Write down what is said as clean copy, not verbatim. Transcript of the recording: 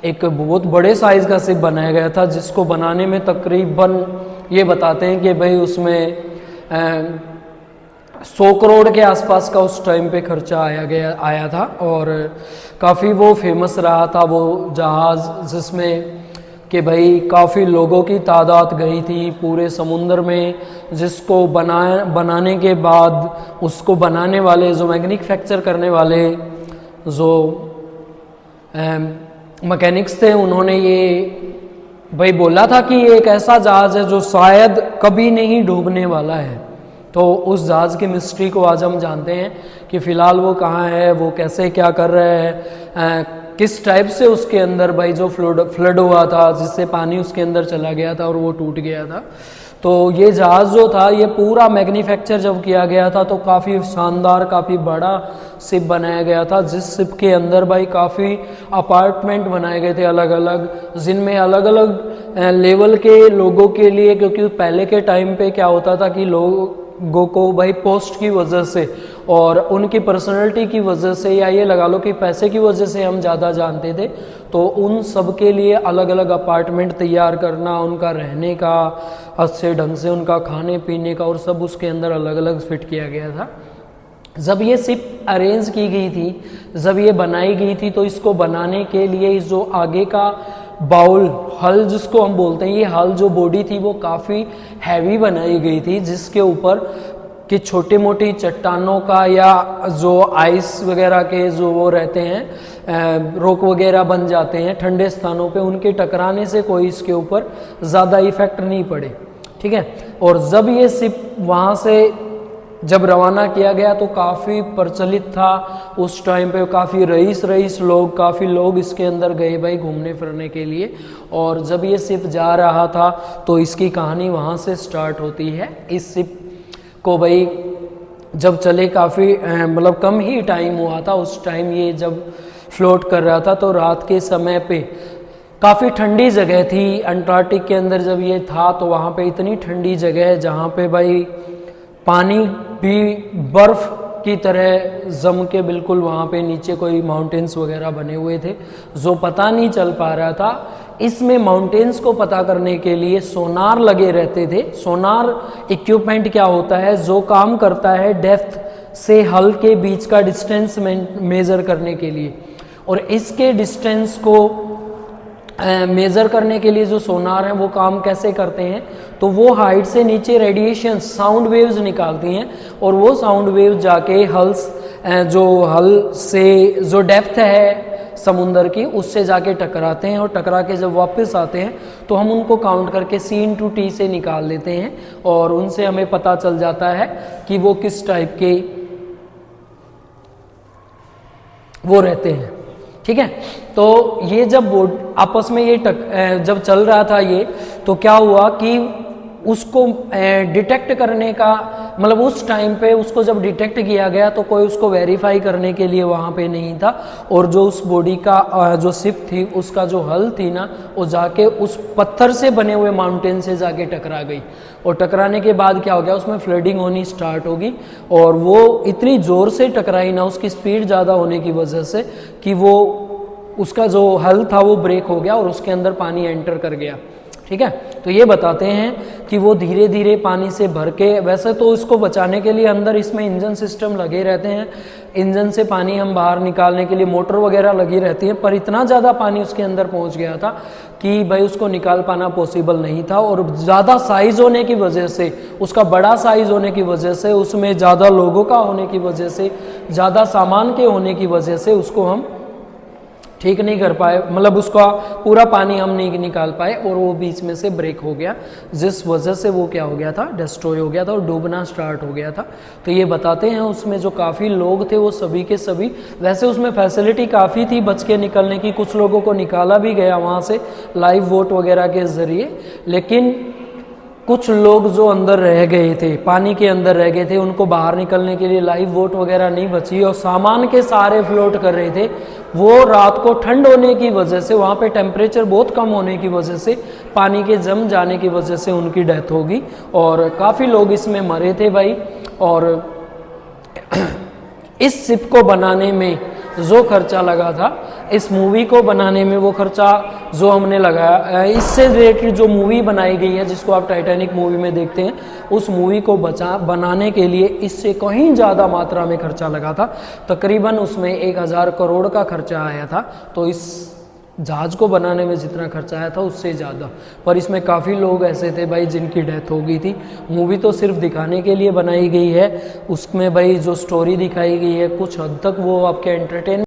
एक बहुत बड़े साइज का शिप बनाया गया था, जिसको बनाने में तकरीबन ये बताते हैं कि भाई उसमें 100 करोड़ के आसपास का उस टाइम पे खर्चा आया था। और काफ़ी वो फेमस रहा था वो जहाज़, जिसमें कि भाई काफ़ी लोगों की तादाद गई थी पूरे समुद्र में, जिसको बनाने के बाद उसको बनाने वाले जो मैन्युफैक्चर करने वाले जो मैकेनिक्स थे, उन्होंने ये भाई बोला था कि ये एक ऐसा जहाज़ है जो शायद कभी नहीं डूबने वाला है। तो उस जहाज़ की मिस्ट्री को आज हम जानते हैं कि फ़िलहाल वो कहाँ है, वो कैसे क्या कर रहा है, किस टाइप से उसके अंदर भाई जो फ्लड हुआ था, जिससे पानी उसके अंदर चला गया था और वो टूट गया था। तो ये जहाज़ जो था ये पूरा मैन्युफैक्चर जब किया गया था तो काफ़ी शानदार, काफ़ी बड़ा शिप बनाया गया था, जिस शिप के अंदर भाई काफ़ी अपार्टमेंट बनाए गए थे अलग अलग, जिनमें अलग अलग लेवल के लोगों के लिए, क्योंकि पहले के टाइम पे क्या होता था कि लोगों को भाई पोस्ट की वजह से और उनकी पर्सनैलिटी की वजह से, या ये लगा लो कि पैसे की वजह से हम ज़्यादा जानते थे, तो उन सब के लिए अलग अलग अपार्टमेंट तैयार करना, उनका रहने का अच्छे ढंग से, उनका खाने पीने का और सब उसके अंदर अलग अलग फिट किया गया था। जब ये शिप अरेंज की गई थी, जब ये बनाई गई थी, तो इसको बनाने के लिए जो आगे का बाउल, हल जिसको हम बोलते हैं, ये हल जो बॉडी थी वो काफ़ी हैवी बनाई गई थी, जिसके ऊपर कि छोटे मोटी चट्टानों का या जो आइस वगैरह के जो वो रहते हैं रोक वगैरह बन जाते हैं ठंडे स्थानों पे, उनके टकराने से कोई इसके ऊपर ज़्यादा इफेक्ट नहीं पड़े, ठीक है। और जब ये शिप वहाँ से जब रवाना किया गया तो काफ़ी प्रचलित था उस टाइम पे, काफ़ी रईस लोग, काफ़ी लोग इसके अंदर गए भाई घूमने फिरने के लिए। और जब ये शिप जा रहा था तो इसकी कहानी वहाँ से स्टार्ट होती है। इस शिप को भाई जब चले काफ़ी मतलब कम ही टाइम हुआ था, उस टाइम ये जब फ्लोट कर रहा था तो रात के समय पे काफ़ी ठंडी जगह थी। अंटार्कटिक के अंदर जब ये था तो वहाँ पे इतनी ठंडी जगह है जहाँ पे भाई पानी भी बर्फ़ की तरह जम के बिल्कुल वहाँ पे नीचे कोई माउंटेन्स वगैरह बने हुए थे, जो पता नहीं चल पा रहा था। इसमें माउंटेन्स को पता करने के लिए सोनार लगे रहते थे। सोनार इक्विपमेंट क्या होता है, जो काम करता है डेप्थ से हल के बीच का डिस्टेंस मेज़र करने के लिए। और इसके डिस्टेंस को मेज़र करने के लिए जो सोनार हैं वो काम कैसे करते हैं, तो वो हाइट से नीचे रेडिएशन साउंड वेव्स निकालती हैं, और वो साउंड वेव जाके जो हल से जो डेप्थ है समुंदर की उससे जाके टकराते हैं, और टकरा के जब वापस आते हैं तो हम उनको काउंट करके C/T से निकाल लेते हैं, और उनसे हमें पता चल जाता है कि वो किस टाइप के वो रहते हैं, ठीक है। तो ये जब आपस में ये जब चल रहा था ये, तो क्या हुआ कि उसको डिटेक्ट करने का मतलब उस टाइम पे उसको जब डिटेक्ट किया गया तो कोई उसको वेरीफाई करने के लिए वहाँ पे नहीं था, और जो उस बॉडी का जो शिप थी उसका जो हल थी ना, वो जाके उस पत्थर से बने हुए माउंटेन से जाके टकरा गई, और टकराने के बाद क्या हो गया, उसमें फ्लडिंग होनी स्टार्ट होगी, और वो इतनी ज़ोर से टकराई ना, उसकी स्पीड ज़्यादा होने की वजह से, कि वो उसका जो हल था वो ब्रेक हो गया और उसके अंदर पानी एंटर कर गया, ठीक है। तो ये बताते हैं कि वो धीरे धीरे पानी से भर के, वैसे तो इसको बचाने के लिए अंदर इसमें इंजन सिस्टम लगे रहते हैं, इंजन से पानी हम बाहर निकालने के लिए मोटर वगैरह लगी रहती है, पर इतना ज़्यादा पानी उसके अंदर पहुंच गया था कि भाई उसको निकाल पाना पॉसिबल नहीं था। और ज़्यादा साइज़ होने की वजह से, उसका बड़ा साइज़ होने की वजह से, उसमें ज़्यादा लोगों का होने की वजह से, ज़्यादा सामान के होने की वजह से उसको हम ठीक नहीं कर पाए, मतलब उसका पूरा पानी हम नहीं निकाल पाए, और वो बीच में से ब्रेक हो गया, जिस वजह से वो क्या हो गया था, डिस्ट्रॉय हो गया था और डूबना स्टार्ट हो गया था। तो ये बताते हैं उसमें जो काफ़ी लोग थे वो सभी के सभी, वैसे उसमें फैसिलिटी काफ़ी थी बच के निकलने की, कुछ लोगों को निकाला भी गया वहाँ से लाइव वोट वगैरह के ज़रिए, लेकिन कुछ लोग जो अंदर रह गए थे, पानी के अंदर रह गए थे, उनको बाहर निकलने के लिए लाइव बोट वगैरह नहीं बची, और सामान के सारे फ्लोट कर रहे थे। वो रात को ठंड होने की वजह से, वहाँ पे टेम्परेचर बहुत कम होने की वजह से, पानी के जम जाने की वजह से उनकी डेथ होगी, और काफ़ी लोग इसमें मरे थे भाई। और इस शिप को बनाने में जो खर्चा लगा था इस मूवी को बनाने में, वो खर्चा जो हमने लगाया, इससे रिलेटेड जो मूवी बनाई गई है जिसको आप टाइटैनिक मूवी में देखते हैं, उस मूवी को बनाने के लिए इससे कहीं ज़्यादा मात्रा में खर्चा लगा था। तकरीबन उसमें 1000 करोड़ का खर्चा आया था। तो इस जहाज़ को बनाने में जितना खर्चा आया था उससे ज़्यादा, पर इसमें काफ़ी लोग ऐसे थे भाई जिनकी डेथ हो गई थी। मूवी तो सिर्फ दिखाने के लिए बनाई गई है, उसमें भाई जो स्टोरी दिखाई गई है कुछ हद तक वो आपके एंटरटेन